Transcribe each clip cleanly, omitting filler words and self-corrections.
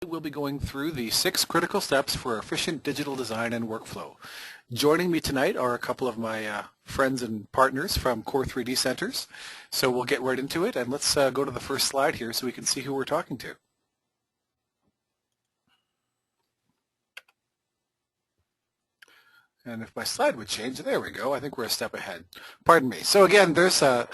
We'll be going through the 6 critical steps for efficient digital design and workflow. Joining me tonight are a couple of my friends and partners from Core 3D Centers. So we'll get right into it, and let's go to the first slide here so we can see who we're talking to. And if my slide would change, there we go. I think we're a step ahead. Pardon me. So again, there's a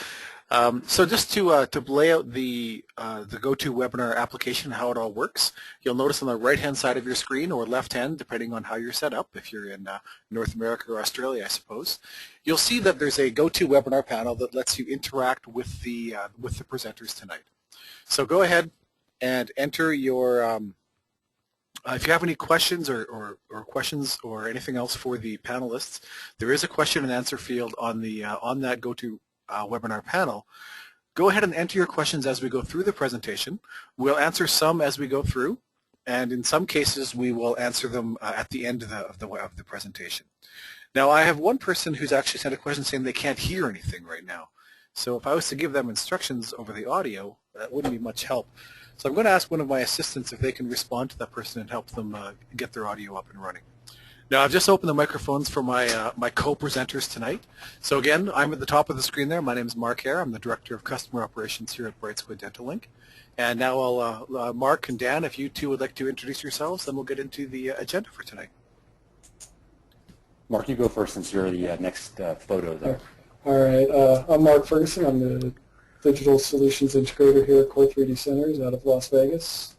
so just to lay out the GoToWebinar application, how it all works, you'll notice on the right-hand side of your screen, or left-hand, depending on how you're set up, if you're in North America or Australia, I suppose, you'll see that there's a GoToWebinar panel that lets you interact with the presenters tonight. So go ahead and enter your if you have any questions or questions or anything else for the panelists, there is a question and answer field on the on that GoToWebinar panel. Go ahead and enter your questions as we go through the presentation. We'll answer some as we go through, and in some cases we will answer them at the end of the presentation. Now, I have one person who's actually sent a question saying they can't hear anything right now. So if I was to give them instructions over the audio, that wouldn't be much help. So I'm going to ask one of my assistants if they can respond to that person and help them get their audio up and running. Now, I've just opened the microphones for my my co-presenters tonight. So again, I'm at the top of the screen there. My name is Mark Eyre. I'm the Director of Customer Operations here at Bright Squid Dental Link. And now I'll, Mark and Dan, if you two would like to introduce yourselves, then we'll get into the agenda for tonight. Mark, you go first since you're the next photo there. All right. I'm Mark Ferguson. I'm the Digital Solutions Integrator here at Core 3D Centers out of Las Vegas.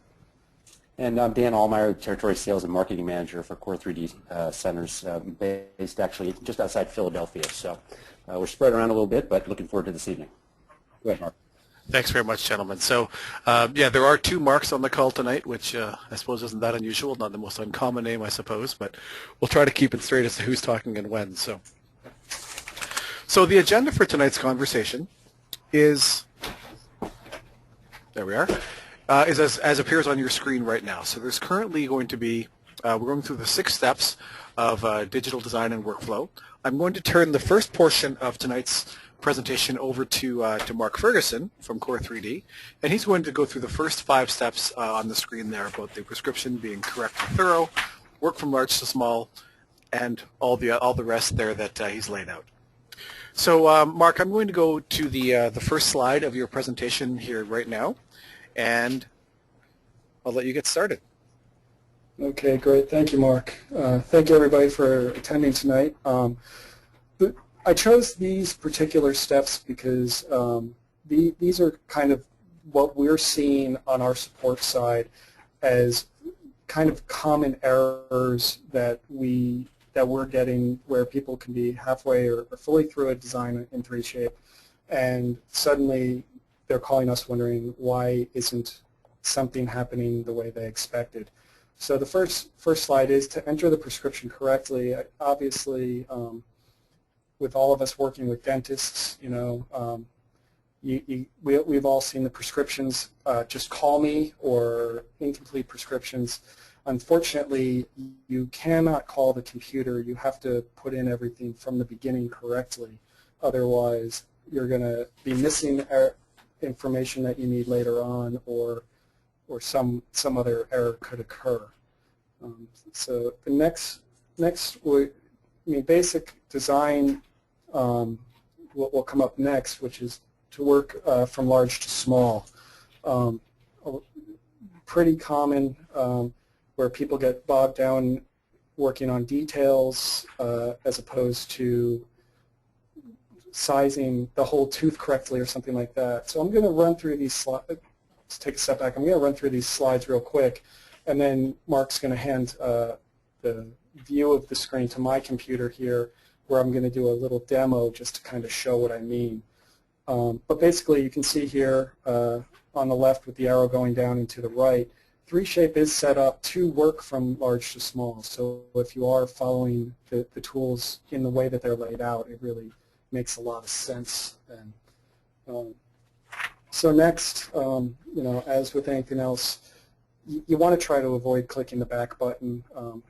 And I'm Dan Allemeier, Territory Sales and Marketing Manager for Core 3D Centers, based actually just outside Philadelphia. So we're spread around a little bit, but looking forward to this evening. Go ahead, Mark. Thanks very much, gentlemen. So, yeah, there are 2 Marks on the call tonight, which I suppose isn't that unusual, not the most uncommon name, I suppose, but we'll try to keep it straight as to who's talking and when. So the agenda for tonight's conversation is, there we are, is as appears on your screen right now. So there's currently going to be, we're going through the 6 steps of digital design and workflow. I'm going to turn the first portion of tonight's presentation over to Mark Ferguson from Core 3D, and he's going to go through the first 5 steps on the screen there about the prescription being correct and thorough, work from large to small, and all the rest there that he's laid out. So, Mark, I'm going to go to the first slide of your presentation here right now, and I'll let you get started. Okay, great. Thank you, Mark. Thank you, everybody, for attending tonight. I chose these particular steps because these are kind of what we're seeing on our support side as kind of common errors that we're getting, where people can be halfway or fully through a design in 3Shape, and suddenly they're calling us wondering why isn't something happening the way they expected. So the first slide is to enter the prescription correctly. Obviously, with all of us working with dentists, you know, we've all seen the prescriptions, just call me, or incomplete prescriptions. Unfortunately, you cannot call the computer. You have to put in everything from the beginning correctly. Otherwise, you're going to be missing information that you need later on, or some other error could occur. So the next basic design will come up next, which is to work from large to small. Pretty common where people get bogged down working on details as opposed to sizing the whole tooth correctly or something like that. So I'm going to run through these slides. Let's take a step back. I'm going to run through these slides real quick, and then Mark's going to hand the view of the screen to my computer here, where I'm going to do a little demo just to kind of show what I mean. But basically, you can see here on the left with the arrow going down and to the right, 3Shape is set up to work from large to small. So if you are following the tools in the way that they're laid out, it really makes a lot of sense. And so next, you know, as with anything else, you want to try to avoid clicking the back button.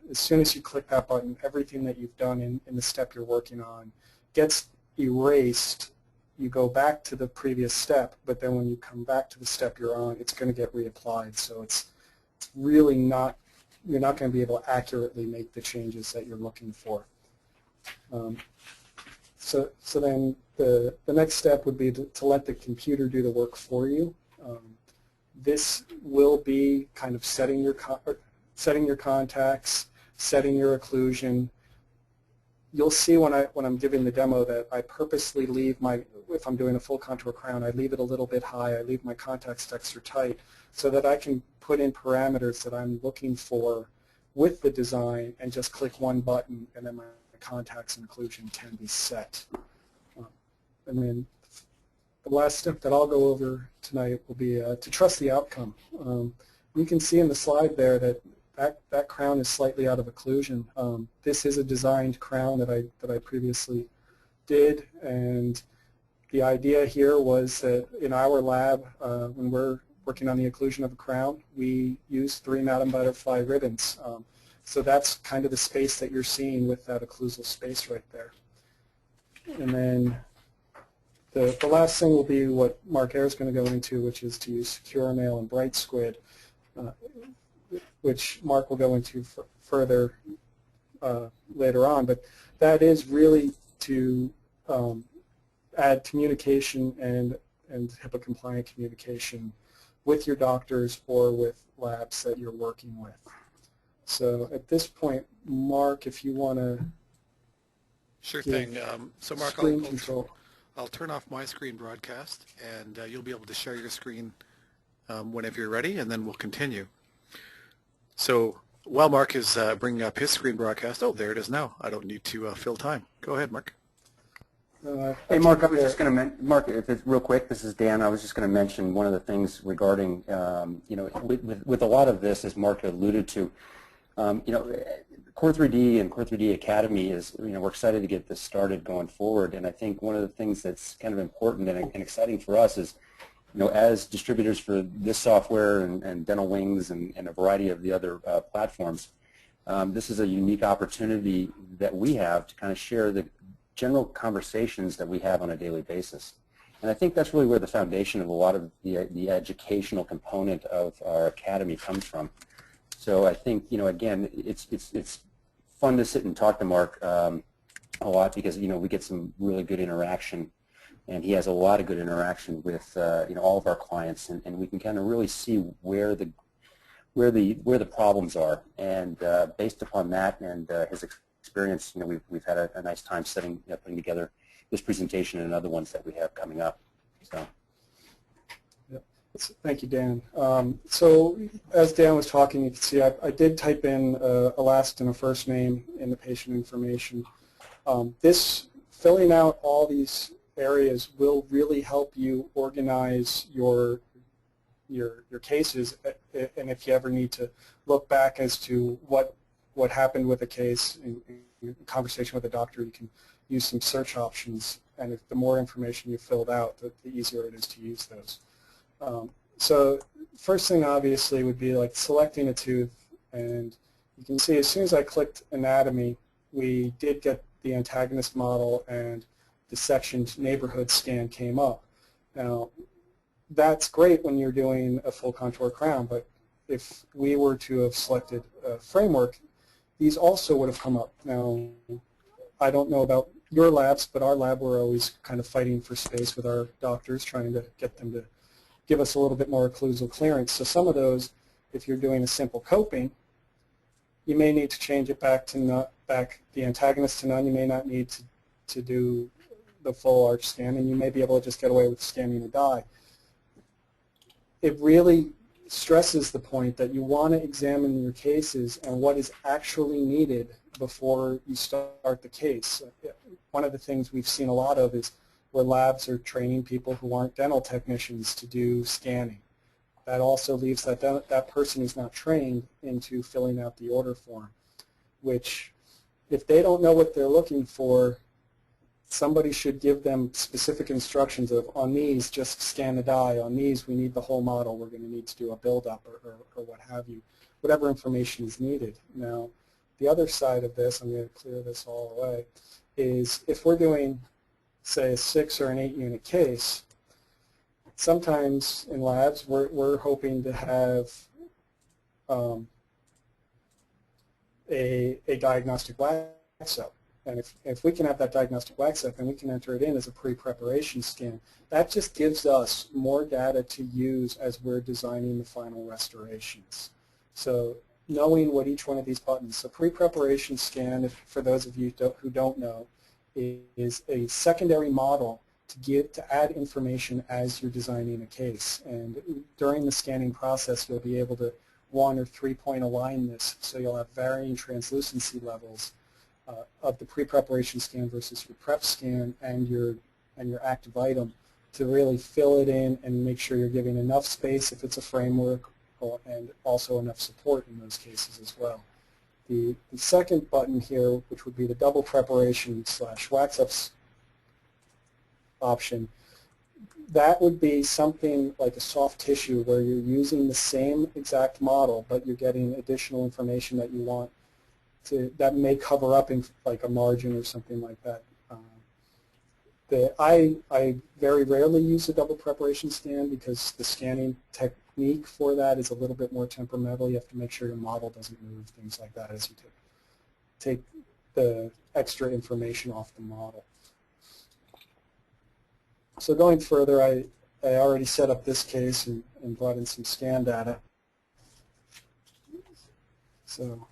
As soon as you click that button, everything that you've done in the step you're working on gets erased. You go back to the previous step, but then when you come back to the step you're on, it's going to get reapplied. So it's really not, you're not going to be able to accurately make the changes that you're looking for. So then the next step would be to let the computer do the work for you. This will be kind of setting your contacts, setting your occlusion. You'll see when I'm giving the demo that I purposely leave if I'm doing a full contour crown, I leave it a little bit high. I leave my contacts extra tight so that I can put in parameters that I'm looking for with the design and just click one button, and then my contacts and occlusion can be set. And then the last step that I'll go over tonight will be to trust the outcome. You can see in the slide there that crown is slightly out of occlusion. This is a designed crown that I previously did, and the idea here was that in our lab, when we're working on the occlusion of a crown, we use 3 Madame Butterfly ribbons. So that's kind of the space that you're seeing with that occlusal space right there. And then the last thing will be what Mark Eyre is going to go into, which is to use Secure Nail and Bright Squid, which Mark will go into further later on. But that is really to add communication and HIPAA compliant communication with your doctors or with labs that you're working with. So at this point, Mark, if you want to Sure thing. So Mark, I'll turn off my screen broadcast, and you'll be able to share your screen whenever you're ready, and then we'll continue. So while Mark is bringing up his screen broadcast, oh, there it is now. I don't need to fill time. Go ahead, Mark. Hey, Mark, I was just going to Mark, if it's real quick, this is Dan. I was just going to mention one of the things regarding, you know, with a lot of this, as Mark alluded to, you know, Core 3D and Core 3D Academy is, you know, we're excited to get this started going forward. And I think one of the things that's kind of important and exciting for us is, you know, as distributors for this software and Dental Wings and a variety of the other platforms, this is a unique opportunity that we have to kind of share the general conversations that we have on a daily basis. And I think that's really where the foundation of a lot of the educational component of our academy comes from. So I think, you know, again, it's fun to sit and talk to Mark a lot because, you know, we get some really good interaction, and he has a lot of good interaction with, you know, all of our clients, and we can kind of really see where the problems are. And based upon that and his experience, you know, we've had a nice time putting together this presentation and other ones that we have coming up. So. Thank you, Dan. So as Dan was talking, you can see I did type in a last and a first name in the patient information. This filling out all these areas will really help you organize your cases, and if you ever need to look back as to what happened with a case in conversation with a doctor, you can use some search options, and the more information you filled out, the easier it is to use those. So first thing obviously would be like selecting a tooth, and you can see as soon as I clicked anatomy, we did get the antagonist model and the sectioned neighborhood scan came up. Now that's great when you're doing a full contour crown, but if we were to have selected a framework, these also would have come up. Now I don't know about your labs, but our lab, we're always kind of fighting for space with our doctors, trying to get them to give us a little bit more occlusal clearance. So some of those, if you're doing a simple coping, you may need to change it back to the antagonist to none. You may not need to do the full arch scan, and you may be able to just get away with scanning a die. It really stresses the point that you want to examine your cases and what is actually needed before you start the case. One of the things we've seen a lot of is where labs are training people who aren't dental technicians to do scanning. That also leaves that person who's not trained into filling out the order form, which if they don't know what they're looking for, somebody should give them specific instructions of, on these, just scan the die. On these, we need the whole model. We're going to need to do a build-up or what have you, whatever information is needed. Now, the other side of this, I'm going to clear this all away, is if we're doing, say, a 6 or an 8 unit case, sometimes in labs we're hoping to have a diagnostic wax up. And if we can have that diagnostic wax up and we can enter it in as a pre-preparation scan, that just gives us more data to use as we're designing the final restorations. So knowing what each one of these buttons, so pre-preparation scan, for those of you who don't know, is a secondary model to add information as you're designing a case. And during the scanning process, you'll be able to 1 or 3 point align this, so you'll have varying translucency levels of the pre-preparation scan versus your prep scan and your active item to really fill it in and make sure you're giving enough space if it's a framework and also enough support in those cases as well. The second button here, which would be the double preparation / wax ups option, that would be something like a soft tissue where you're using the same exact model, but you're getting additional information that you want that may cover up in like a margin or something like that. I very rarely use a double preparation scan because the scanning technique for that is a little bit more temperamental. You have to make sure your model doesn't move, things like that, as you take the extra information off the model. So going further, I already set up this case and brought in some scan data. So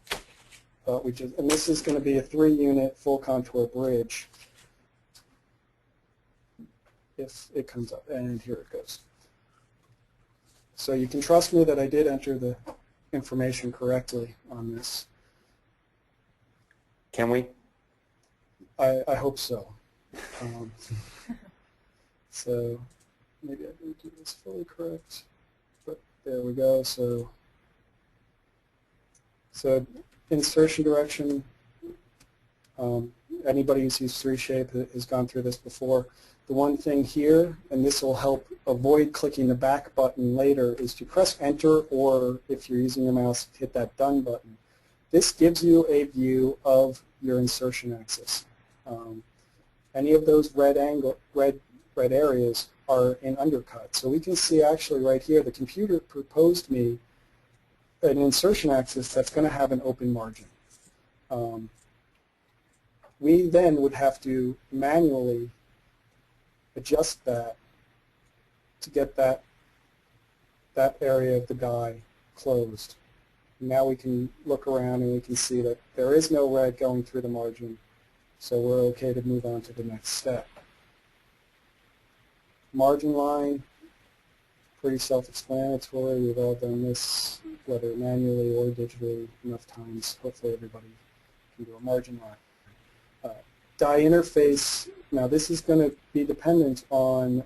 and this is going to be a 3-unit full contour bridge if it comes up, and here it goes. So you can trust me that I did enter the information correctly on this. Can we? I hope so. So maybe I didn't do this fully correct, but there we go. So insertion direction, anybody who's used 3Shape has gone through this before. The one thing here, and this will help avoid clicking the back button later, is to press enter, or if you're using your mouse, hit that done button. This gives you a view of your insertion axis. Any of those red areas are in undercut. So we can see actually right here, the computer proposed me an insertion axis that's going to have an open margin. We then would have to manually adjust that to get that area of the die closed. Now we can look around and we can see that there is no red going through the margin, so we're okay to move on to the next step. Margin line, pretty self-explanatory. We've all done this, whether manually or digitally, enough times. Hopefully everybody can do a margin line. Die interface, now this is going to be dependent on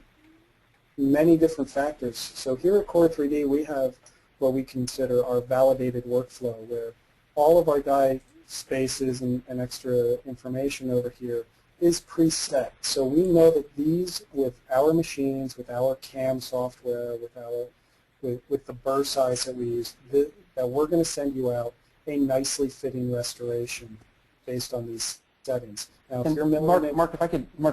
many different factors. So here at Core 3D we have what we consider our validated workflow, where all of our die spaces and extra information over here is preset. So we know that these, with our machines, with our CAM software, with the burr size that we use, that we're going to send you out a nicely fitting restoration based on these settings. Now, if you're Mark,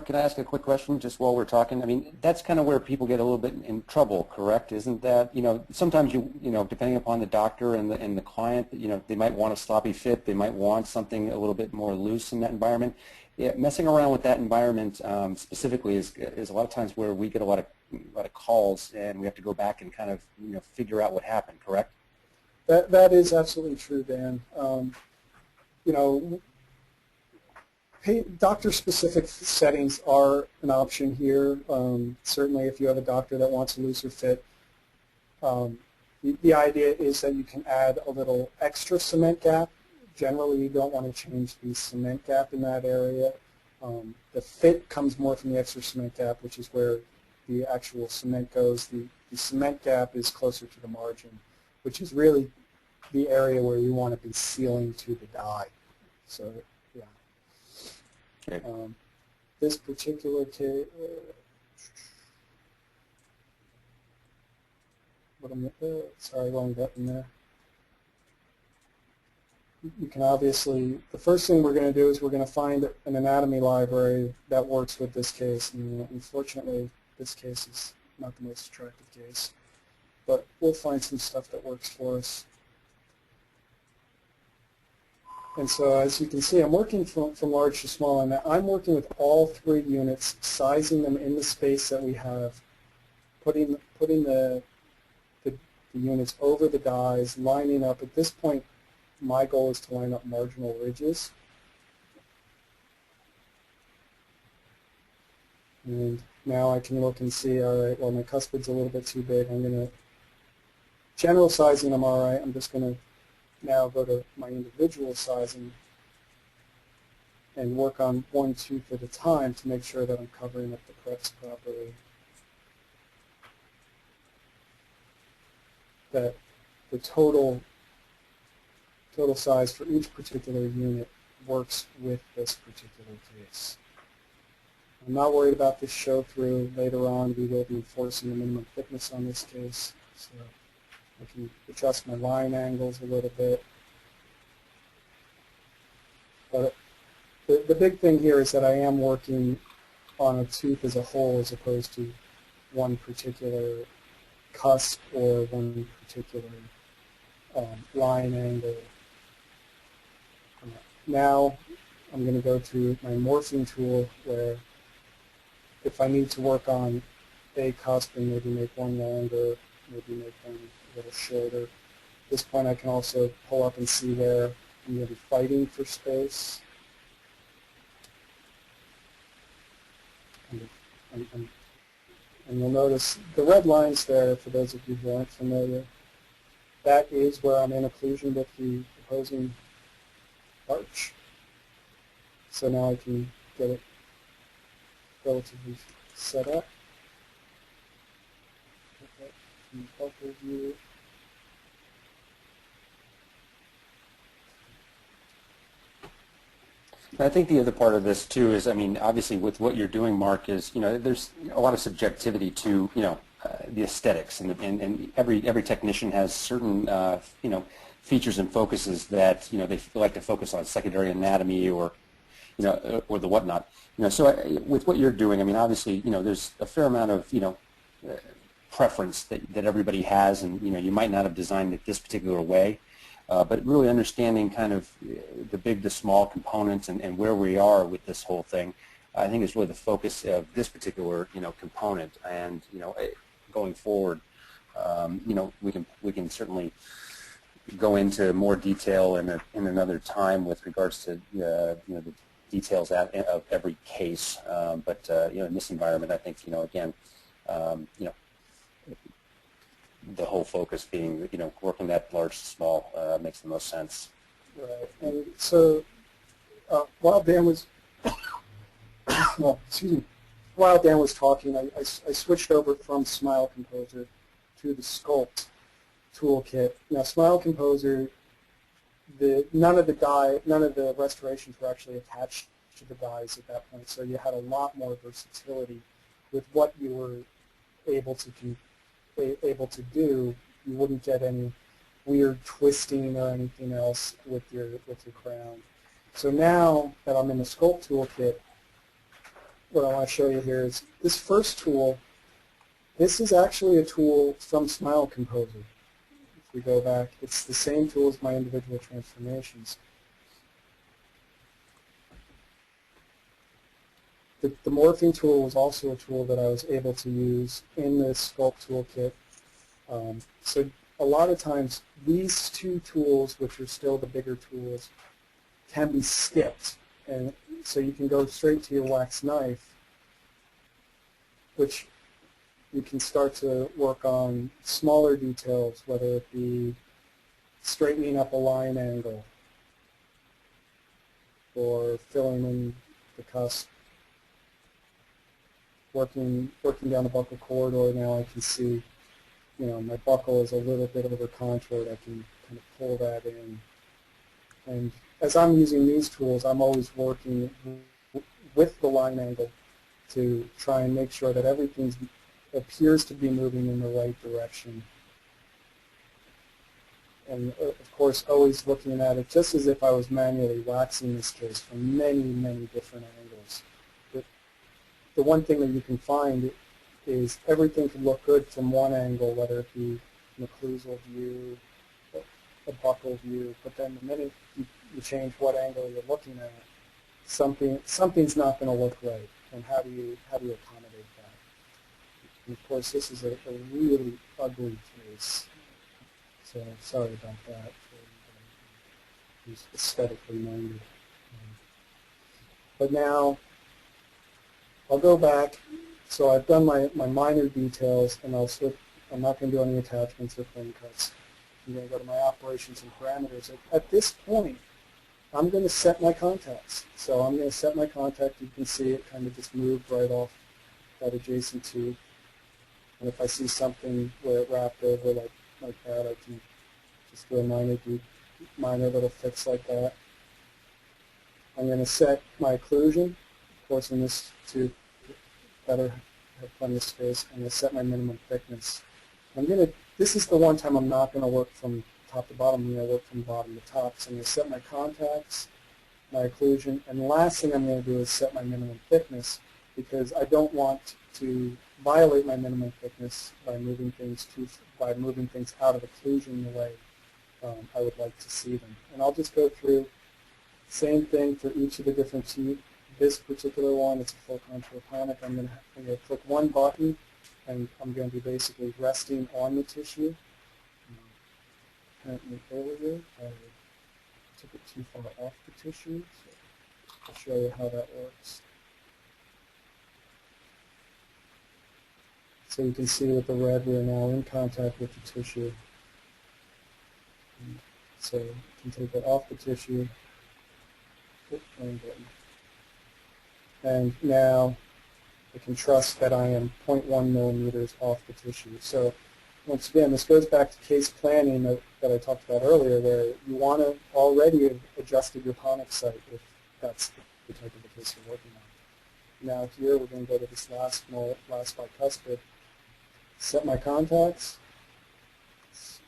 can I ask a quick question just while we're talking? I mean, that's kind of where people get a little bit in trouble, correct? Isn't that, sometimes depending upon the doctor and the client, they might want a sloppy fit, they might want something a little bit more loose in that environment. Yeah, messing around with that environment specifically is a lot of times where we get a lot of calls and we have to go back and kind of figure out what happened, correct? That is absolutely true, Dan. Doctor-specific settings are an option here. Certainly if you have a doctor that wants a looser fit, the idea is that you can add a little extra cement gap. Generally, you don't want to change the cement gap in that area. The fit comes more from the extra cement gap, which is where the actual cement goes. The cement gap is closer to the margin, which is really the area where you want to be sealing to the die. So, yeah. Okay. This particular case, sorry, wrong button there. You can obviously, the first thing we're going to do is we're going to find an anatomy library that works with this case. And unfortunately, this case is not the most attractive case, but we'll find some stuff that works for us. And so as you can see, I'm working from large to small, and I'm working with all three units, sizing them in the space that we have, putting the units over the dies, lining up. At this point, my goal is to line up marginal ridges. And now I can look and see, all right, well, my cuspid's a little bit too big. I'm going to, general sizing, I'm all right. I'm just going to now go to my individual sizing and work on one tooth at a time to make sure that I'm covering up the preps properly. That the total size for each particular unit works with this particular case. I'm not worried about this show through. Later on, we will be enforcing the minimum thickness on this case, so I can adjust my line angles a little bit. But the big thing here is that I am working on a tooth as a whole as opposed to one particular cusp or one particular line angle. Now I'm going to go to my morphing tool where if I need to work on a cusp and maybe make one longer, maybe make one a little shorter, at this point I can also pull up and see where I'm going to be fighting for space. And you'll notice the red lines there, for those of you who aren't familiar, that is where I'm in occlusion with the opposing arch. So now I can get it relatively set up. View. I think the other part of this too is, I mean, obviously with what you're doing, Mark, is, you know, there's a lot of subjectivity to, you know, the aesthetics, and every technician has certain, you know, features and focuses that, you know, they like to focus on, secondary anatomy or, you know, or the whatnot. You know, so with what you're doing, I mean, obviously, you know, there's a fair amount of, you know, preference that everybody has, and, you know, you might not have designed it this particular way. But really understanding kind of the big to small components and where we are with this whole thing, I think is really the focus of this particular, you know, component. And, you know, going forward, you know, we can certainly go into more detail in another time with regards to you know, the details of every case. But you know, in this environment, I think, you know, again, you know, the whole focus being, you know, working that large to small makes the most sense. Right. And so while Dan was, well, excuse me, while Dan was talking, I switched over from Smile Composer to the Sculpt toolkit. Now, Smile Composer, none of the restorations were actually attached to the dies at that point, so you had a lot more versatility with what you were able to do. You wouldn't get any weird twisting or anything else with your crown. So now that I'm in the Sculpt toolkit, what I want to show you here is this first tool. This is actually a tool from Smile Composer. If we go back, it's the same tool as my individual transformations. The morphing tool was also a tool that I was able to use in this Sculpt toolkit. So a lot of times these two tools, which are still the bigger tools, can be skipped. And so you can go straight to your wax knife, which you can start to work on smaller details, whether it be straightening up a line angle or filling in the cusp. Working down the buckle corridor, now I can see, you know, my buckle is a little bit over contoured. I can kind of pull that in. And as I'm using these tools, I'm always working with the line angle to try and make sure that everything appears to be moving in the right direction. And of course, always looking at it just as if I was manually waxing this case from many, many different angles. The one thing that you can find is everything can look good from one angle, whether it be an occlusal view, a buckle view, but then the minute you change what angle you're looking at, something's not going to look right. And how do you accommodate that? And of course, this is a really ugly case. So sorry about that. Who's aesthetically minded. But now I'll go back. So I've done my minor details, and I'm not going to do any attachments or frame cuts. I'm going to go to my operations and parameters. At this point, I'm going to set my contacts. So I'm going to set my contact. You can see it kind of just moved right off that adjacent tube. And if I see something where it wrapped over like that, I can just do a minor little fix like that. I'm going to set my occlusion. Of course, in this tube, better have plenty of space. I'm going to set my minimum thickness. This is the one time I'm not going to work from top to bottom. I'm going to work from bottom to top. So I'm going to set my contacts, my occlusion, and the last thing I'm going to do is set my minimum thickness, because I don't want to violate my minimum thickness by moving things out of occlusion the way I would like to see them. And I'll just go through same thing for each of the different teeth. This particular one, it's a full contour conic. I'm going to click one button, and I'm going to be basically resting on the tissue. Apparently earlier, I took it too far off the tissue, so I'll show you how that works. So you can see with the red, we're now in contact with the tissue. So you can take that off the tissue. And now I can trust that I am 0.1 millimeters off the tissue. So once again, this goes back to case planning that I talked about earlier, where you want to already have adjusted your conic site if that's the type of a case you're working on. Now here we're going to go to this last bicuspid, set my contacts,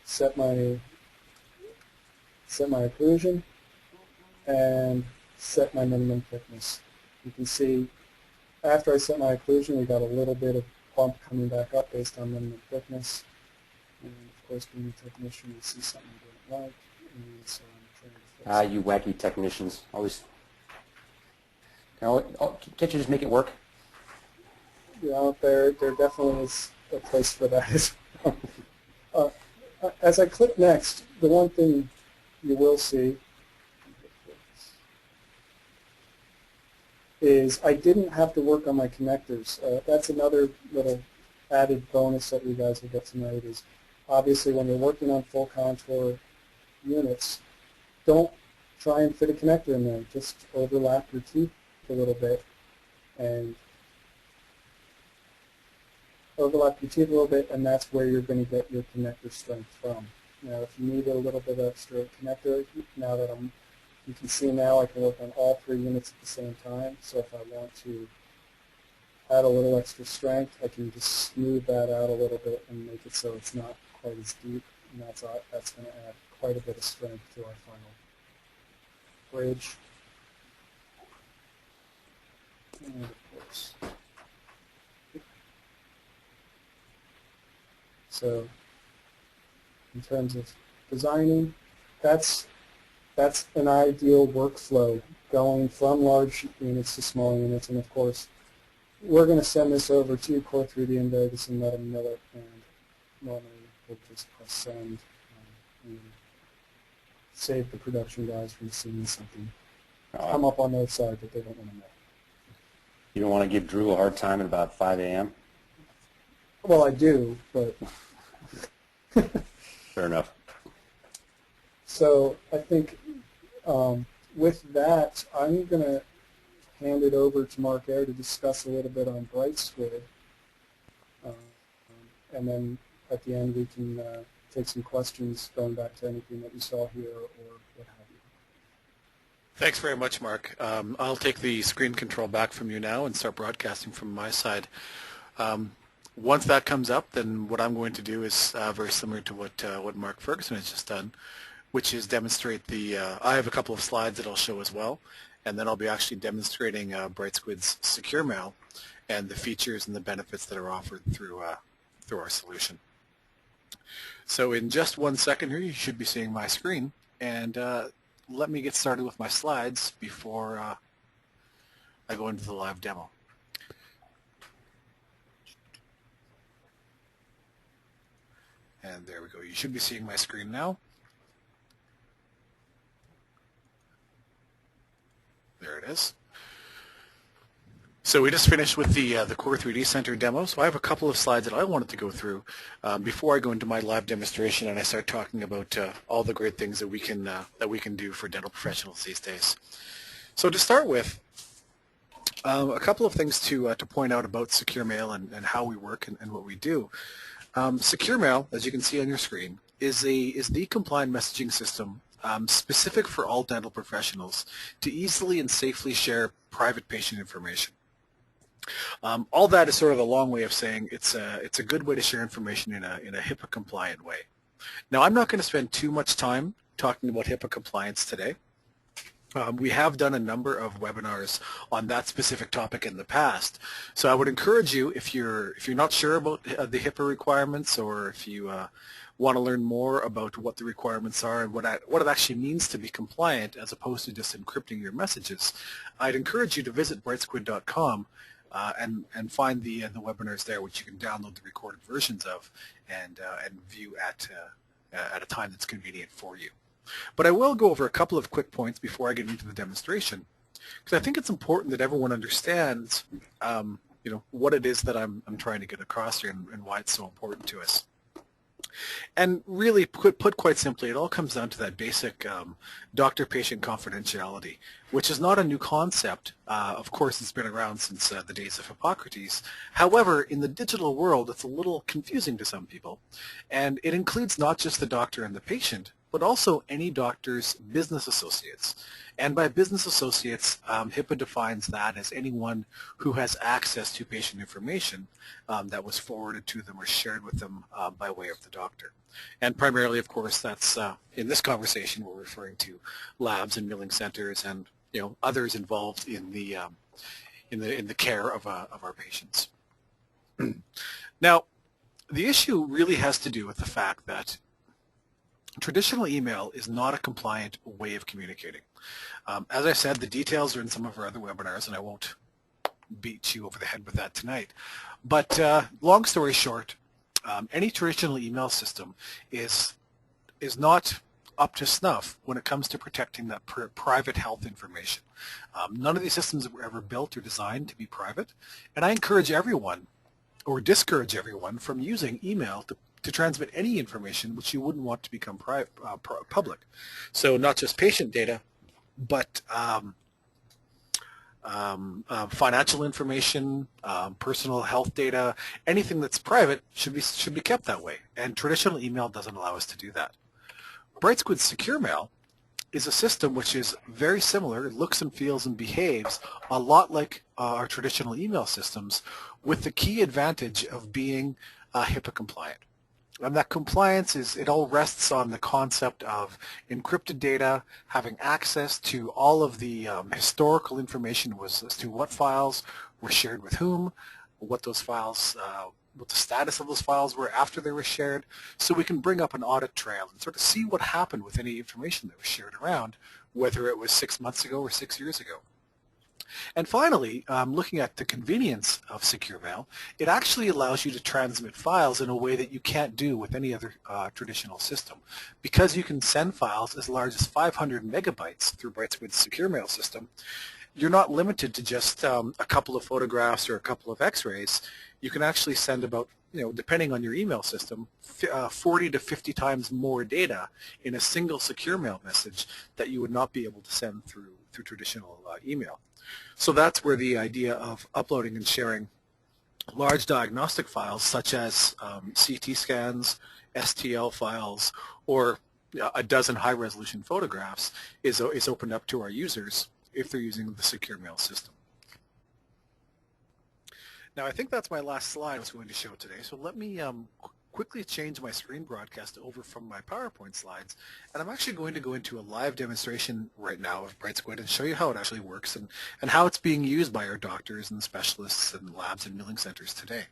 set my occlusion, and set my minimum thickness. You can see after I set my occlusion, we got a little bit of bump coming back up based on minimum thickness. And of course, being a technician, you see something you don't like, and so I'm trying to fix it. You wacky technicians. Always. Can't you just make it work? Yeah, there definitely is a place for that as well. As I click next, the one thing you will see is I didn't have to work on my connectors. That's another little added bonus that you guys will get tonight is obviously when you're working on full contour units, don't try and fit a connector in there. Just overlap your teeth a little bit and that's where you're going to get your connector strength from. Now, if you need a little bit of extra connector, now that you can see now I can work on all three units at the same time. So if I want to add a little extra strength, I can just smooth that out a little bit and make it so it's not quite as deep. And that's going to add quite a bit of strength to our final bridge. And of course. So in terms of designing, that's an ideal workflow, going from large units to small units. And of course, we're going to send this over to Core 3D in Vegas and let them mill it. And normally we'll just press send and save the production guys from seeing something come up on their side that they don't want to know. You don't want to give Drew a hard time at about 5 a.m.? Well, I do, but... Fair enough. So I think with that, I'm going to hand it over to Mark Eyre to discuss a little bit on Bright Squid. And then at the end we can take some questions going back to anything that you saw here or what have you. Thanks very much, Mark. I'll take the screen control back from you now and start broadcasting from my side. Once that comes up, then what I'm going to do is very similar to what Mark Ferguson has just done, which is demonstrate the, I have a couple of slides that I'll show as well, and then I'll be actually demonstrating Bright Squid's secure mail and the features and the benefits that are offered through our solution. So in just 1 second here, you should be seeing my screen. And let me get started with my slides before I go into the live demo. And there we go. You should be seeing my screen now. There it is. So we just finished with the Core 3D Center demo. So I have a couple of slides that I wanted to go through before I go into my live demonstration and I start talking about all the great things that we can do for dental professionals these days. So to start with, a couple of things to point out about Secure Mail and how we work and what we do. Secure Mail, as you can see on your screen, is the compliant messaging system specific for all dental professionals to easily and safely share private patient information. All that is sort of a long way of saying it's a good way to share information in a HIPAA compliant way. Now, I'm not going to spend too much time talking about HIPAA compliance today. We have done a number of webinars on that specific topic in the past, so I would encourage you, if you're not sure about the HIPAA requirements, or if you want to learn more about what the requirements are and what it actually means to be compliant as opposed to just encrypting your messages, I'd encourage you to visit brightsquid.com and find the webinars there, which you can download the recorded versions of and view at a time that's convenient for you. But I will go over a couple of quick points before I get into the demonstration, because I think it's important that everyone understands, what it is that I'm trying to get across here and why it's so important to us. And really, put quite simply, it all comes down to that basic doctor-patient confidentiality, which is not a new concept. Of course, it's been around since the days of Hippocrates. However, in the digital world, it's a little confusing to some people. And it includes not just the doctor and the patient, but also any doctor's business associates. And by business associates, HIPAA defines that as anyone who has access to patient information that was forwarded to them or shared with them by way of the doctor. And primarily, of course, that's in this conversation we're referring to labs and milling centers and others involved in the care of our patients. Now, the issue really has to do with the fact that traditional email is not a compliant way of communicating. As I said, the details are in some of our other webinars, and I won't beat you over the head with that tonight. But long story short, any traditional email system is not up to snuff when it comes to protecting that private health information. None of these systems were ever built or designed to be private, and I encourage everyone, or discourage everyone, from using email to transmit any information which you wouldn't want to become public. So not just patient data, but financial information, personal health data, anything that's private should be kept that way. And traditional email doesn't allow us to do that. BrightSquid's Secure Mail is a system which is very similar, looks and feels and behaves a lot like our traditional email systems, with the key advantage of being HIPAA compliant. And that compliance it all rests on the concept of encrypted data, having access to all of the historical information as to what files were shared with whom, what those files, what the status of those files were after they were shared, so we can bring up an audit trail and sort of see what happened with any information that was shared around, whether it was 6 months ago or 6 years ago. And finally, looking at the convenience of Secure Mail, it actually allows you to transmit files in a way that you can't do with any other traditional system. Because you can send files as large as 500 megabytes through BrightSquid's Secure Mail system, you're not limited to just a couple of photographs or a couple of x-rays. You can actually send about, depending on your email system, 40 to 50 times more data in a single Secure Mail message that you would not be able to send through traditional email. So that's where the idea of uploading and sharing large diagnostic files such as CT scans, STL files, or a dozen high-resolution photographs is opened up to our users if they're using the Secure Mail system. Now, I think that's my last slide I was going to show today, so let me quickly change my screen broadcast over from my PowerPoint slides, and I'm actually going to go into a live demonstration right now of BrightSquid and show you how it actually works and how it's being used by our doctors and specialists and labs and milling centers today.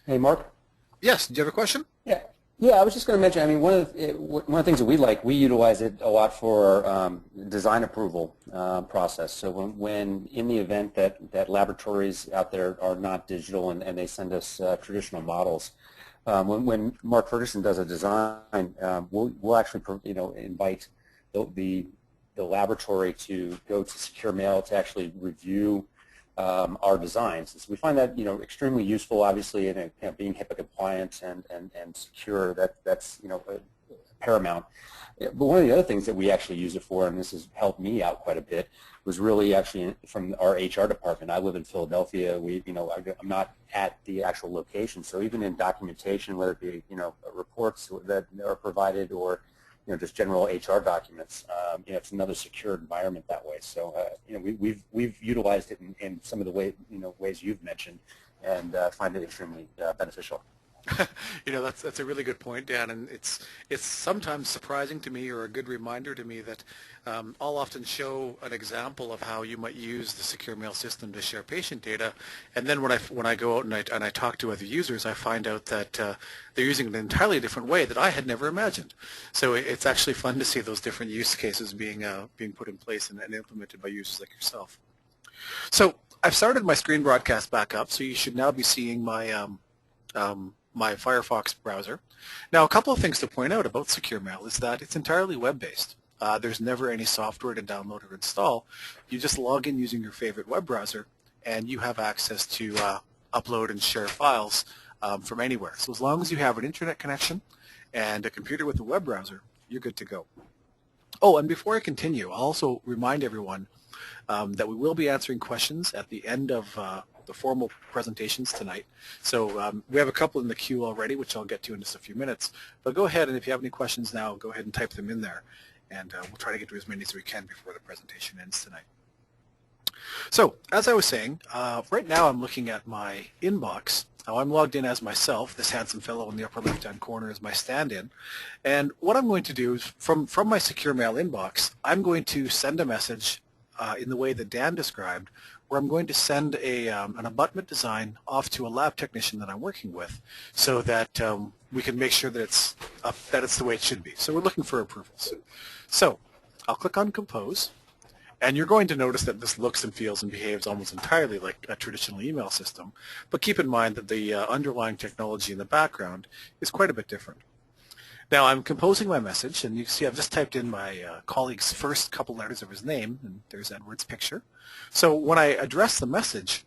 Hey, Mark? Yes, do you have a question? Yeah, Yeah, I was just going to mention, I mean, one of the things that we utilize it a lot for design approval process. So when in the event that laboratories out there are not digital and they send us traditional models, when Mark Ferguson does a design, we'll actually invite the laboratory to go to secure mail to actually review our designs. So we find that extremely useful, obviously, in being HIPAA compliant and secure. That's paramount. But one of the other things that we actually use it for, and this has helped me out quite a bit, was really actually from our HR department. I live in Philadelphia. I'm not at the actual location, so even in documentation, whether it be reports that are provided or just general HR documents. It's another secure environment that way. So, we've utilized it in some of the ways you've mentioned, and find it extremely beneficial. That's a really good point, Dan, and it's sometimes surprising to me, or a good reminder to me, that I'll often show an example of how you might use the secure mail system to share patient data, and then when I go out and I talk to other users, I find out that they're using it an entirely different way that I had never imagined. So it's actually fun to see those different use cases being put in place and implemented by users like yourself. So I've started my screen broadcast back up, so you should now be seeing my my Firefox browser. Now, a couple of things to point out about Secure Mail is that it's entirely web-based. There's never any software to download or install. You just log in using your favorite web browser, and you have access to upload and share files from anywhere. So as long as you have an internet connection and a computer with a web browser, you're good to go. Oh, and before I continue, I'll also remind everyone that we will be answering questions at the end of the formal presentations tonight. So we have a couple in the queue already, which I'll get to in just a few minutes. But go ahead, and if you have any questions now, go ahead and type them in there, and we'll try to get to as many as we can before the presentation ends tonight. So, as I was saying, right now I'm looking at my inbox. Now I'm logged in as myself. This handsome fellow in the upper left-hand corner is my stand-in. And what I'm going to do is, from my Secure Mail inbox, I'm going to send a message in the way that Dan described, where I'm going to send an abutment design off to a lab technician that I'm working with, so that we can make sure that it's the way it should be. So we're looking for approvals. So I'll click on Compose, and you're going to notice that this looks and feels and behaves almost entirely like a traditional email system. But keep in mind that the underlying technology in the background is quite a bit different. Now I'm composing my message, and you see I've just typed in my colleague's first couple letters of his name, and there's Edward's picture. So when I address the message,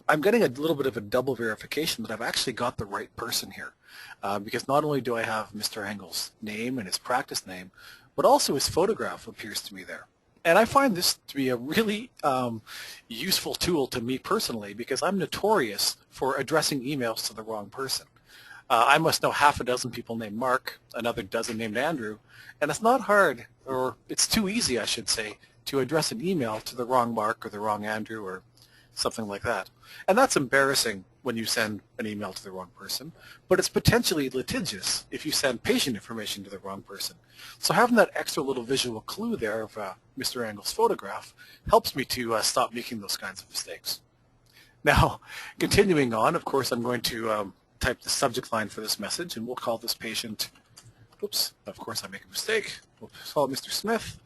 I'm getting a little bit of a double verification that I've actually got the right person here, because not only do I have Mr. Engel's name and his practice name, but also his photograph appears to me there. And I find this to be a really useful tool to me personally, because I'm notorious for addressing emails to the wrong person. I must know half a dozen people named Mark, another dozen named Andrew, and it's not hard, or it's too easy, I should say, to address an email to the wrong Mark or the wrong Andrew or something like that. And that's embarrassing when you send an email to the wrong person, but it's potentially litigious if you send patient information to the wrong person. So having that extra little visual clue there of Mr. Engel's photograph helps me to stop making those kinds of mistakes. Now, continuing on, of course, I'm going to type the subject line for this message, and we'll call this patient, oops, of course I make a mistake, we'll call it Mr. Smith,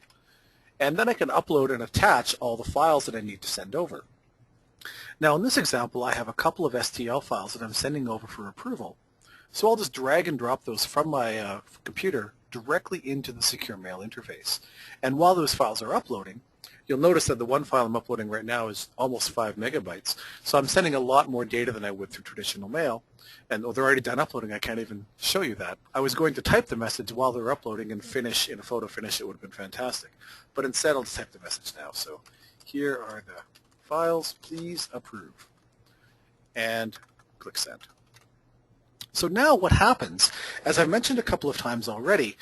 and then I can upload and attach all the files that I need to send over. Now in this example, I have a couple of STL files that I'm sending over for approval, so I'll just drag and drop those from my computer directly into the Secure Mail interface. And while those files are uploading, you'll notice that the one file I'm uploading right now is almost 5 megabytes. So I'm sending a lot more data than I would through traditional mail. And they're already done uploading, I can't even show you that. I was going to type the message while they're uploading and finish in a photo finish. It would have been fantastic. But instead, I'll just type the message now. So here are the files. Please approve. And click send. So now what happens, as I've mentioned a couple of times already,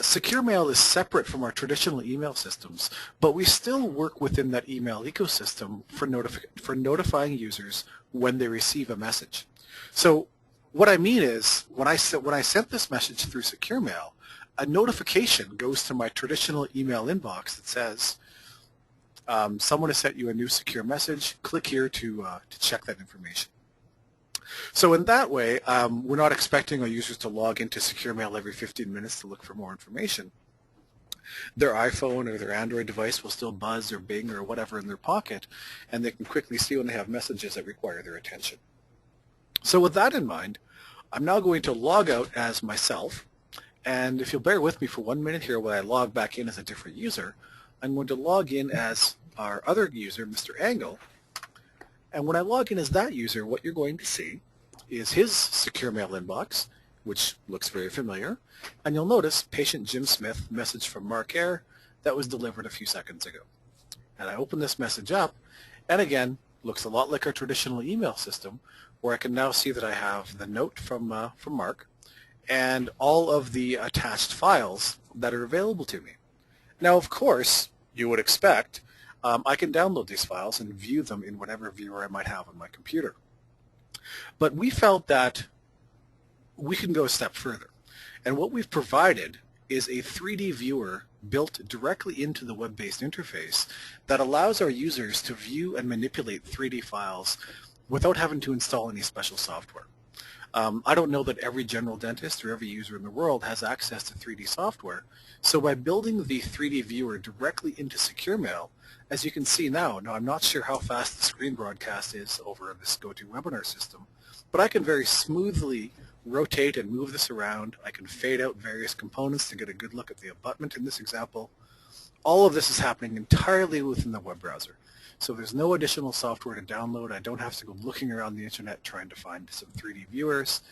Secure Mail is separate from our traditional email systems, but we still work within that email ecosystem for notifying users when they receive a message. So what I mean is, when I sent this message through Secure Mail, a notification goes to my traditional email inbox that says, someone has sent you a new secure message, click here to check that information. So in that way, we're not expecting our users to log into Secure Mail every 15 minutes to look for more information. Their iPhone or their Android device will still buzz or bing or whatever in their pocket, and they can quickly see when they have messages that require their attention. So with that in mind, I'm now going to log out as myself, and if you'll bear with me for 1 minute here while I log back in as a different user, I'm going to log in as our other user, Mr. Angle, and when I log in as that user, what you're going to see is his Secure Mail inbox, which looks very familiar, and you'll notice Patient Jim Smith, message from Mark Eyre, that was delivered a few seconds ago. And I open this message up, and again, looks a lot like our traditional email system, where I can now see that I have the note from Mark, and all of the attached files that are available to me. Now, of course, you would expect I can download these files and view them in whatever viewer I might have on my computer. But we felt that we can go a step further. And what we've provided is a 3D viewer built directly into the web-based interface that allows our users to view and manipulate 3D files without having to install any special software. I don't know that every general dentist or every user in the world has access to 3D software, so by building the 3D viewer directly into Secure Mail, as you can see now I'm not sure how fast the screen broadcast is over this GoToWebinar system, but I can very smoothly rotate and move this around. I can fade out various components to get a good look at the abutment in this example. All of this is happening entirely within the web browser. So there's no additional software to download. I don't have to go looking around the internet trying to find some 3D viewers.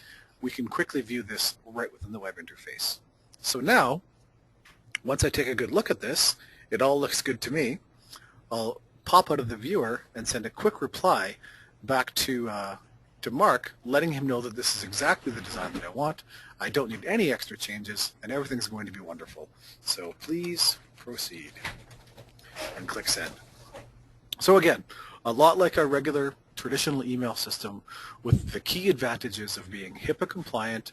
We can quickly view this right within the web interface. So now, once I take a good look at this, it all looks good to me. I'll pop out of the viewer and send a quick reply back to Mark, letting him know that this is exactly the design that I want. I don't need any extra changes, and everything's going to be wonderful. So please proceed, and click send. So again, a lot like our regular traditional email system, with the key advantages of being HIPAA compliant,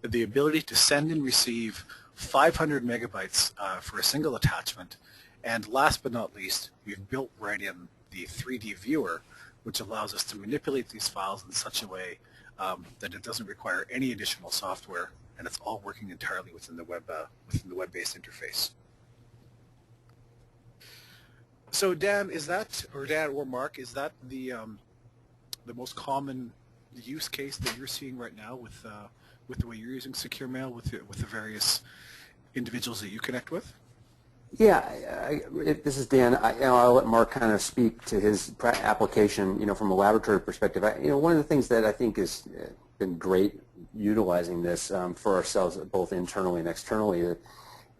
the ability to send and receive 500 megabytes for a single attachment, and last but not least, we've built right in the 3D viewer, which allows us to manipulate these files in such a way that it doesn't require any additional software, and it's all working entirely within the web-based interface. So Dan, is that, or Dan or Mark, is that the most common use case that you're seeing right now with the way you're using Secure Mail with the various individuals that you connect with? Yeah, this is Dan. I'll let Mark kind of speak to his application, from a laboratory perspective. One of the things that I think has been great utilizing this for ourselves, both internally and externally,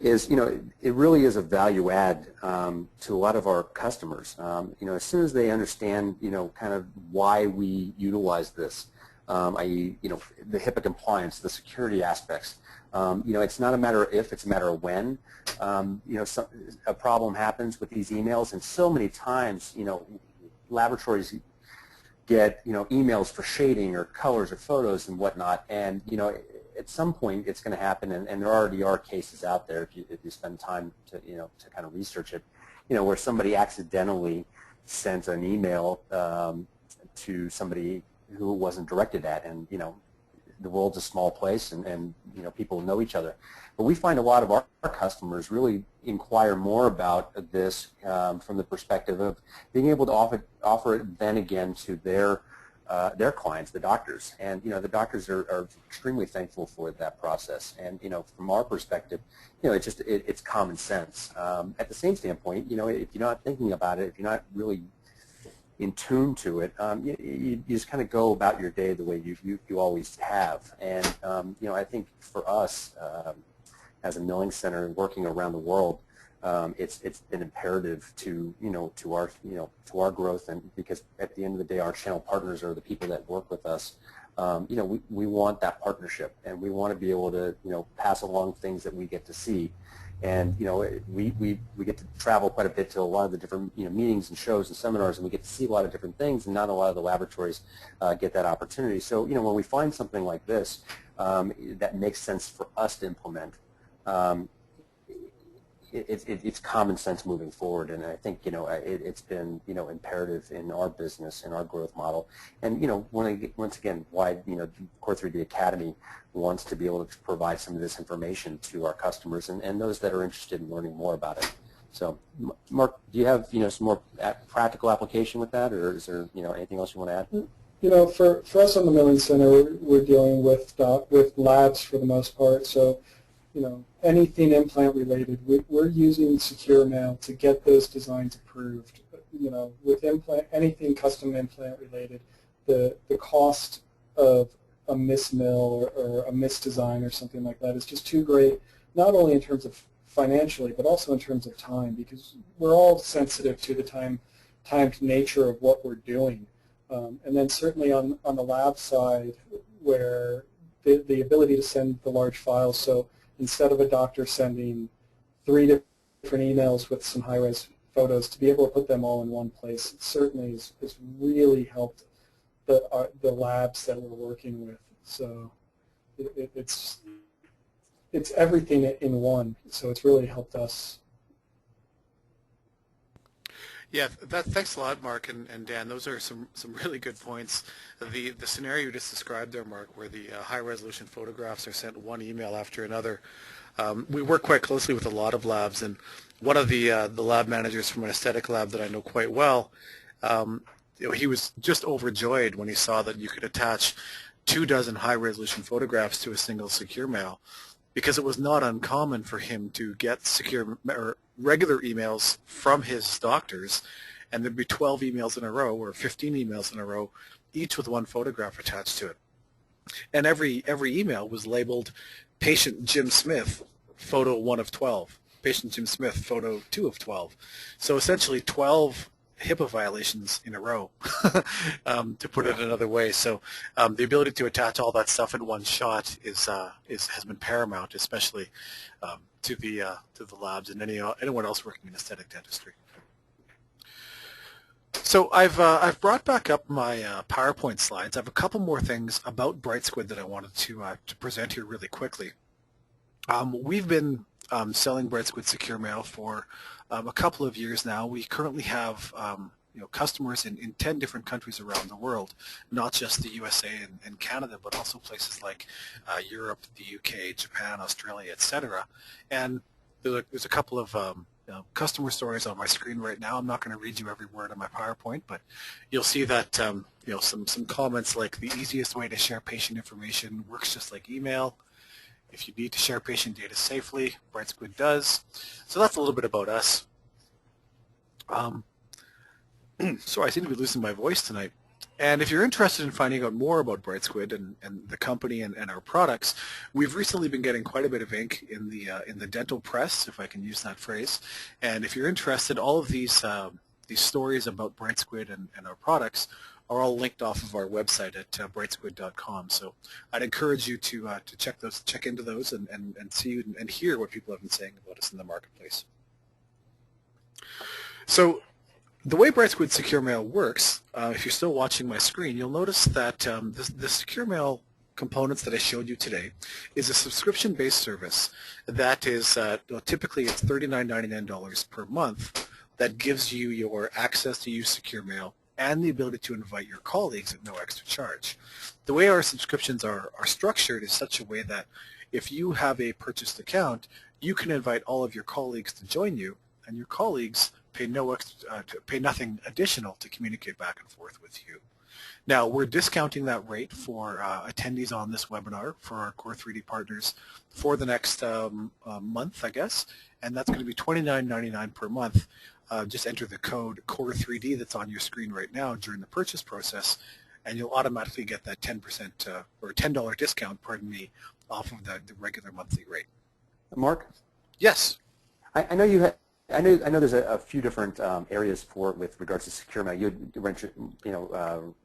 is, it really is a value add to a lot of our customers. As soon as they understand, kind of why we utilize this, i.e., the HIPAA compliance, the security aspects. It's not a matter of if, it's a matter of when. A problem happens with these emails, and so many times, laboratories get, emails for shading or colors or photos and whatnot, and, at some point it's going to happen, and there already are cases out there if you spend time to, to kind of research it, where somebody accidentally sent an email to somebody who it wasn't directed at, and, the world's a small place, and people know each other. But we find a lot of our customers really inquire more about this from the perspective of being able to offer it then again to their clients, the doctors. And the doctors are extremely thankful for that process. And from our perspective, it's common sense. At the same standpoint, if you're not thinking about it, if you're not really in tune to it, you just kind of go about your day the way you always have. And I think for us as a milling center working around the world, it's been imperative to to our growth, and because at the end of the day our channel partners are the people that work with us. We want that partnership, and we want to be able to pass along things that we get to see. And we get to travel quite a bit to a lot of the different meetings and shows and seminars, and we get to see a lot of different things, and not a lot of the laboratories get that opportunity. So when we find something like this that makes sense for us to implement, it's common sense moving forward, and I think it's been imperative in our business, in our growth model, and once again why Core 3D Academy wants to be able to provide some of this information to our customers and those that are interested in learning more about it. So, Mark, do you have some more practical application with that, or is there anything else you want to add? For us on the Milling Center, we're dealing with labs for the most part. So, anything implant related, we're using Secure Mail to get those designs approved. With anything custom implant related, the cost of a mismill or a misdesign or something like that is just too great, not only in terms of financially, but also in terms of time, because we're all sensitive to the timed nature of what we're doing. And then certainly on the lab side, where the ability to send the large files, so instead of a doctor sending 3 different emails with some high-res photos, to be able to put them all in one place, it certainly has really helped the labs that we're working with. So it's everything in one, so it's really helped us. Yeah, thanks a lot, Mark and Dan. Those are some really good points. The scenario you just described there, Mark, where the high-resolution photographs are sent one email after another. We work quite closely with a lot of labs, and one of the lab managers from an aesthetic lab that I know quite well, he was just overjoyed when he saw that you could attach 24 high-resolution photographs to a single Secure Mail, because it was not uncommon for him to get regular emails from his doctors, and there'd be 12 emails in a row or 15 emails in a row, each with one photograph attached to it. And every email was labeled Patient Jim Smith, photo 1 of 12, Patient Jim Smith, photo 2 of 12. So essentially 12 HIPAA violations in a row, to put it another way. So the ability to attach all that stuff in one shot has been paramount, especially to the labs and anyone else working in aesthetic dentistry. So I've brought back up my PowerPoint slides. I have a couple more things about BrightSquid that I wanted to present here really quickly. We've been selling BrightSquid Secure Mail for a couple of years now. We currently have customers in 10 different countries around the world, not just the USA and Canada, but also places like Europe, the UK, Japan, Australia, etc. And there's a couple of customer stories on my screen right now. I'm not going to read you every word on my PowerPoint, but you'll see that some comments like the easiest way to share patient information works just like email. If you need to share patient data safely, BrightSquid does. So that's a little bit about us. So I seem to be losing my voice tonight. And if you're interested in finding out more about BrightSquid and the company and our products, we've recently been getting quite a bit of ink in the dental press, if I can use that phrase. And if you're interested, all of these stories about BrightSquid and our products are all linked off of our website at brightsquid.com. So I'd encourage you to check into those and see and hear what people have been saying about us in the marketplace. So the way BrightSquid Secure Mail works, if you're still watching my screen, you'll notice that the Secure Mail components that I showed you today is a subscription-based service that is typically it's $39.99 per month that gives you your access to use Secure Mail and the ability to invite your colleagues at no extra charge. The way our subscriptions are structured is such a way that if you have a purchased account, you can invite all of your colleagues to join you, and your colleagues pay nothing additional to communicate back and forth with you. Now, we're discounting that rate for attendees on this webinar for our Core 3D partners for the next month, I guess, and that's going to be $29.99 per month. Just enter the code CORE3D that's on your screen right now during the purchase process, and you'll automatically get that 10% or $10 discount, pardon me, off of the regular monthly rate. Mark? Yes. I know you had. I know there's a few different areas for it with regards to Secure Mail. You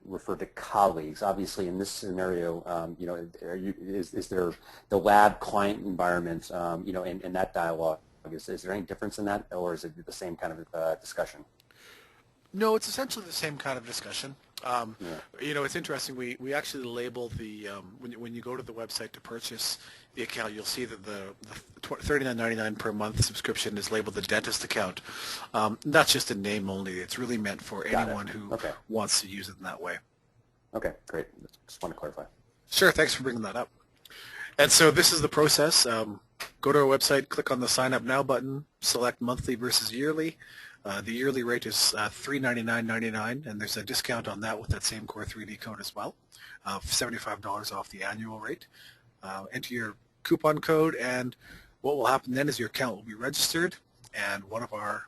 referred to colleagues. Obviously, in this scenario, is there the lab client environment, in that dialogue? Is there any difference in that, or is it the same kind of discussion? No, it's essentially the same kind of discussion. It's interesting. We actually label the when you go to the website to purchase, the account, you'll see that the $39.99 per month subscription is labeled the dentist account. That's just a name only. It's really meant for anyone who wants to use it in that way. Okay, great. Just want to clarify. Sure, thanks for bringing that up. And so this is the process. Go to our website, click on the Sign Up Now button, select monthly versus yearly. The yearly rate is $399.99, and there's a discount on that with that same Core 3D code as well, $75 off the annual rate. Enter your coupon code, and what will happen then is your account will be registered, and one of our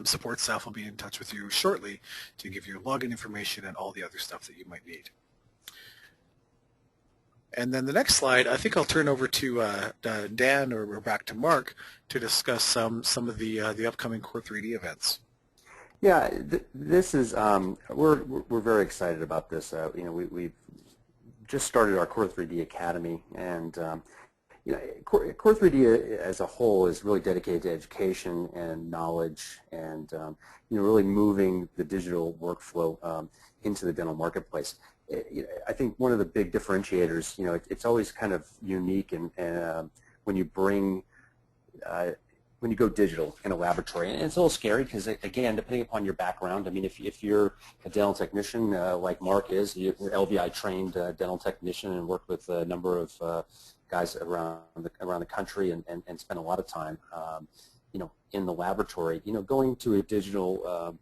support staff will be in touch with you shortly to give you login information and all the other stuff that you might need. And then the next slide, I think I'll turn over to Dan or back to Mark to discuss some of the upcoming Core 3D events. Yeah, this is we're very excited about this. You know, we've just started our Core 3D Academy, and you know, Core 3D as a whole is really dedicated to education and knowledge, and you know, really moving the digital workflow into the dental marketplace. I think one of the big differentiators, you know, it's always kind of unique, and when you bring when you go digital in a laboratory, and it's a little scary because, again, depending upon your background, I mean, if you're a dental technician like Mark is, you're an LVI trained dental technician and worked with a number of guys around the country and spent a lot of time, you know, in the laboratory. You know, going to a digital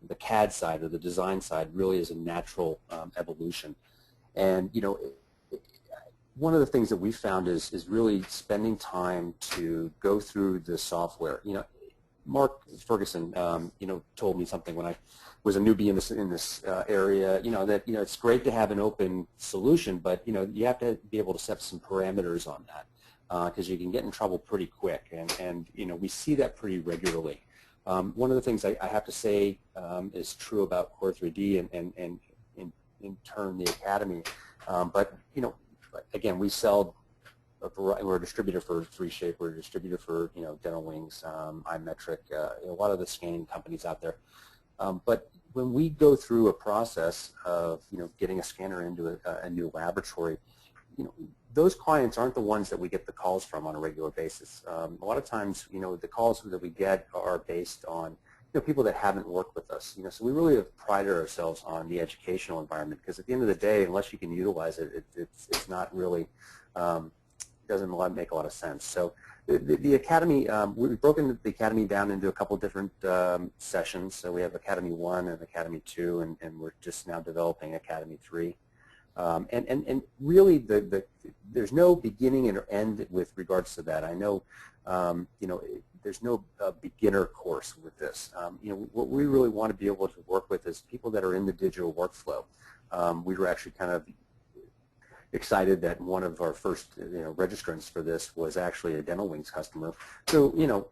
the CAD side or the design side really is a natural evolution. And, you know, one of the things that we found is really spending time to go through the software. You know, Mark Ferguson, you know, told me something when I was a newbie in this area, you know, that, you know, it's great to have an open solution, but, you know, you have to be able to set some parameters on that because you can get in trouble pretty quick. And, you know, we see that pretty regularly. One of the things I have to say is true about Core 3D and in turn the Academy, but, you know, again, we sell we're a distributor for 3Shape, we're a distributor for, you know, Dental Wings, iMetric, a lot of the scanning companies out there. But when we go through a process of, you know, getting a scanner into a new laboratory, you know, those clients aren't the ones that we get the calls from on a regular basis. A lot of times, you know, the calls that we get are based on, you know, people that haven't worked with us. You know, so we really have prided ourselves on the educational environment because at the end of the day, unless you can utilize it, it's not really doesn't make a lot of sense. So the Academy, we've broken the Academy down into a couple different sessions. So we have Academy 1 and Academy 2, and we're just now developing Academy 3. And really, there's no beginning and end with regards to that. I know, you know, there's no beginner course with this. You know, what we really want to be able to work with is people that are in the digital workflow. We were actually kind of excited that one of our first, you know, registrants for this was actually a Dental Wings customer. So, you know,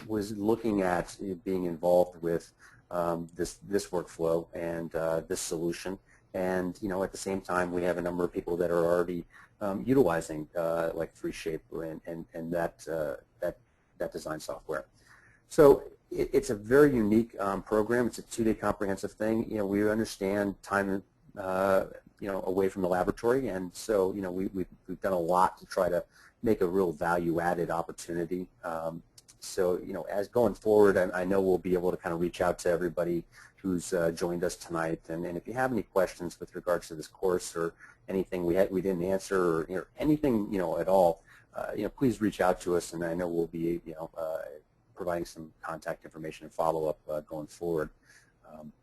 was looking at being involved with this workflow and this solution. And, you know, at the same time, we have a number of people that are already utilizing like 3Shape and that design software. So it's a very unique program. It's a 2-day comprehensive thing. You know, we understand time, you know, away from the laboratory, and so, you know, we've done a lot to try to make a real value-added opportunity. So, you know, as going forward, I know we'll be able to kind of reach out to everybody who's joined us tonight, and if you have any questions with regards to this course or anything we didn't answer, or, you know, anything, you know, at all, you know, please reach out to us, and I know we'll be, you know, providing some contact information and follow-up going forward.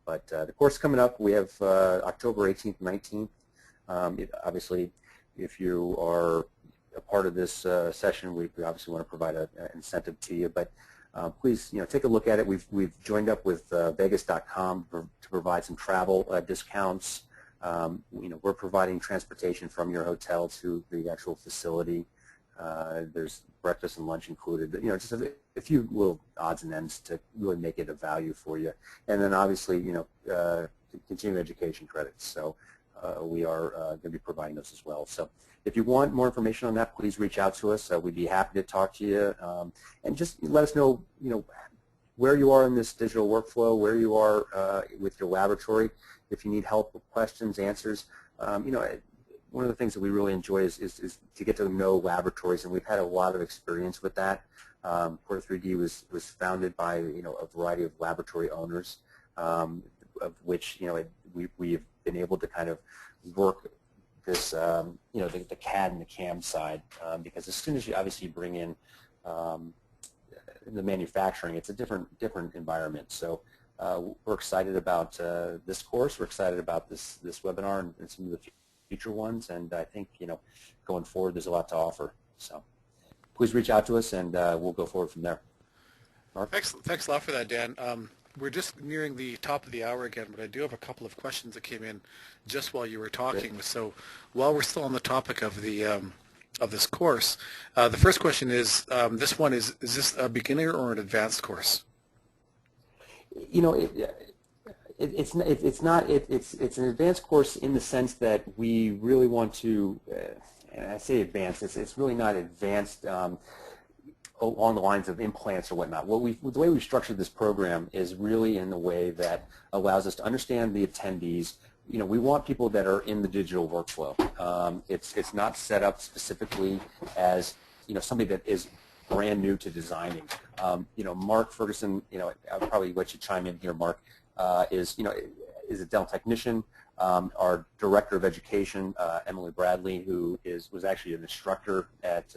But the course coming up, we have October 18th, 19th. Obviously, if you are a part of this session, we obviously want to provide an incentive to you. But please, you know, take a look at it. We've joined up with Vegas.com to provide some travel discounts. You know, we're providing transportation from your hotel to the actual facility. There's breakfast and lunch included. You know, just a few little odds and ends to really make it a value for you. And then obviously, you know, continuing education credits. So we are going to be providing those as well. So if you want more information on that, please reach out to us. We'd be happy to talk to you, and just let us know, you know, where you are in this digital workflow, where you are with your laboratory. If you need help with questions, answers, you know, one of the things that we really enjoy is to get to know laboratories, and we've had a lot of experience with that. Core 3D was founded by a variety of laboratory owners, of which we've been able to kind of work this the CAD and the CAM side, because as soon as you obviously bring in the manufacturing, it's a different environment. So we're excited about this course. We're excited about this webinar and some of the future ones, and I think going forward there's a lot to offer. So please reach out to us, and we'll go forward from there. Mark? Thanks a lot for that, Dan. We're just nearing the top of the hour again, but I do have a couple of questions that came in just while you were talking. Great. So while we're still on the topic of the of this course, the first question is, this one is this a beginner or an advanced course? It's an advanced course in the sense that we really want to, and I say advanced, it's really not advanced along the lines of implants or whatnot. The way we've structured this program is really in the way that allows us to understand the attendees. We want people that are in the digital workflow. It's not set up specifically as somebody that is brand new to designing. Mark Ferguson, I'll probably let you chime in here, Mark, is a dental technician. Our director of education, Emily Bradley, who was actually an instructor at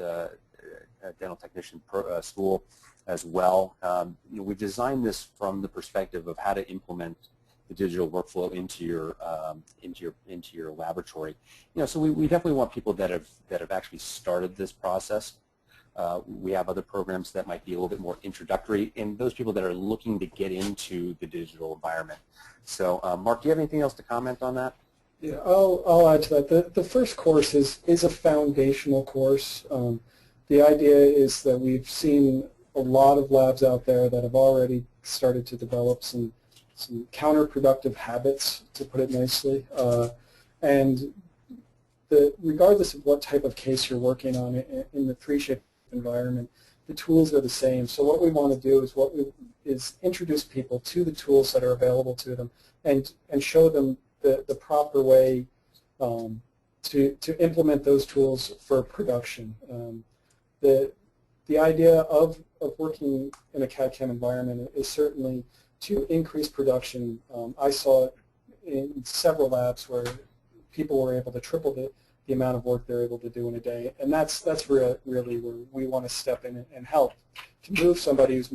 dental technician school as well. We've designed this from the perspective of how to implement the digital workflow into your laboratory. So we definitely want people that have actually started this process. We have other programs that might be a little bit more introductory, and those people that are looking to get into the digital environment. So, Mark, do you have anything else to comment on that? Yeah, I'll add to that. The first course is a foundational course. The idea is that we've seen a lot of labs out there that have already started to develop some counterproductive habits, to put it nicely, and regardless of what type of case you're working on in the 3Shape environment, the tools are the same. So what we want to do is introduce people to the tools that are available to them and show them the proper way to implement those tools for production. The idea of working in a CAD/CAM environment is certainly to increase production. I saw it in several labs where people were able to triple the amount of work they're able to do in a day, and that's really where we want to step in and help to move somebody who's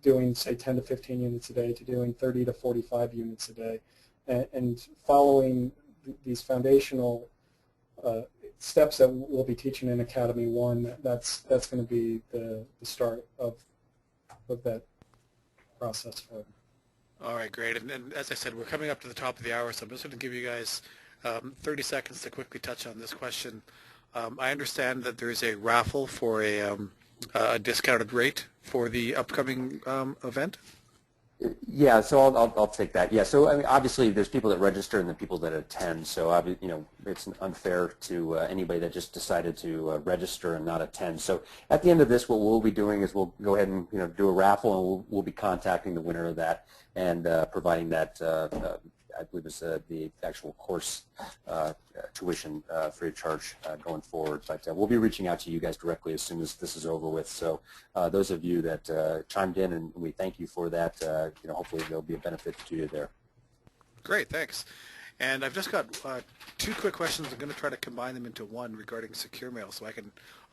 doing, say, 10 to 15 units a day to doing 30 to 45 units a day, and following these foundational steps that we'll be teaching in Academy 1. That's going to be the start of that process for them. All right, great. And as I said, we're coming up to the top of the hour, so I'm just going to give you guys 30 seconds to quickly touch on this question. I understand that there is a raffle for a discounted rate for the upcoming event. Yeah, so I'll take that. Yeah, so I mean, obviously there's people that register and the people that attend. So it's unfair to anybody that just decided to register and not attend. So at the end of this, what we'll be doing is we'll go ahead and do a raffle, and we'll be contacting the winner of that and providing that. I believe it's the actual course tuition free of charge going forward. But we'll be reaching out to you guys directly as soon as this is over with. So those of you that chimed in, and we thank you for that, hopefully there'll be a benefit to you there. Great, thanks. And I've just got two quick questions. I'm going to try to combine them into one regarding secure mail. So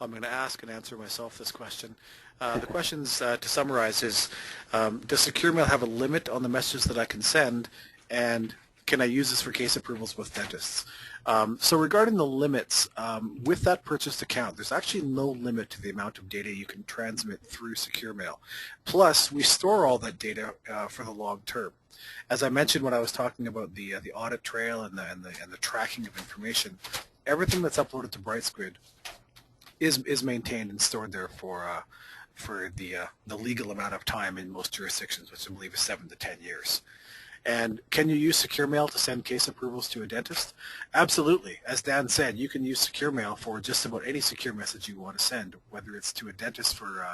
I'm going to ask and answer myself this question. The questions, to summarize, is does secure mail have a limit on the messages that I can send? And can I use this for case approvals with dentists? So regarding the limits, with that purchased account, there's actually no limit to the amount of data you can transmit through secure mail. Plus, we store all that data for the long term. As I mentioned when I was talking about the audit trail and the tracking of information, everything that's uploaded to BrightSquid is maintained and stored there for the legal amount of time in most jurisdictions, which I believe is 7 to 10 years. And can you use secure mail to send case approvals to a dentist? Absolutely. As Dan said, you can use secure mail for just about any secure message you want to send, whether it's to a dentist for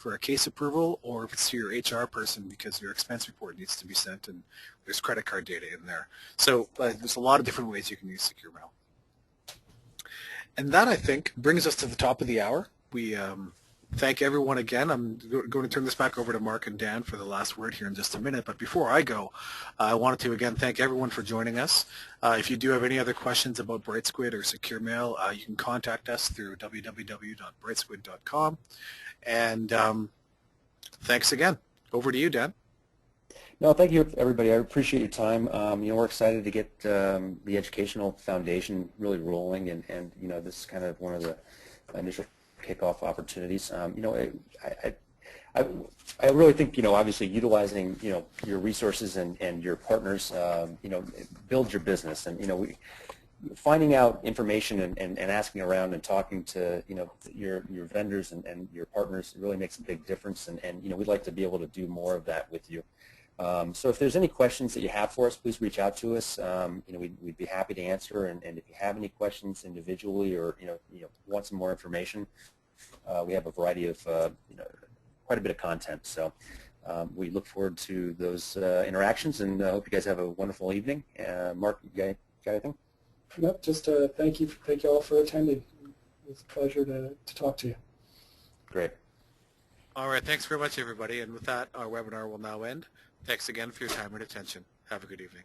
a case approval, or if it's to your HR person because your expense report needs to be sent and there's credit card data in there. So there's a lot of different ways you can use secure mail. And that, I think, brings us to the top of the hour. We thank everyone again. I'm going to turn this back over to Mark and Dan for the last word here in just a minute. But before I go, I wanted to again thank everyone for joining us. If you do have any other questions about BrightSquid or Secure Mail, you can contact us through www.brightsquid.com. And thanks again. Over to you, Dan. No, thank you, everybody. I appreciate your time. We're excited to get the educational foundation really rolling, and this is kind of one of the initial kickoff opportunities. I really think, obviously utilizing, your resources and your partners, build your business, and, finding out information and asking around and talking to, your vendors and your partners really makes a big difference, and we'd like to be able to do more of that with you. So if there's any questions that you have for us, please reach out to us. We'd be happy to answer, and if you have any questions individually or, want some more information, we have a variety of, quite a bit of content. So we look forward to those interactions, and I hope you guys have a wonderful evening. Mark, you got anything? Nope, just thank you all for attending. It was a pleasure to talk to you. Great. All right, thanks very much, everybody. And with that, our webinar will now end. Thanks again for your time and attention. Have a good evening.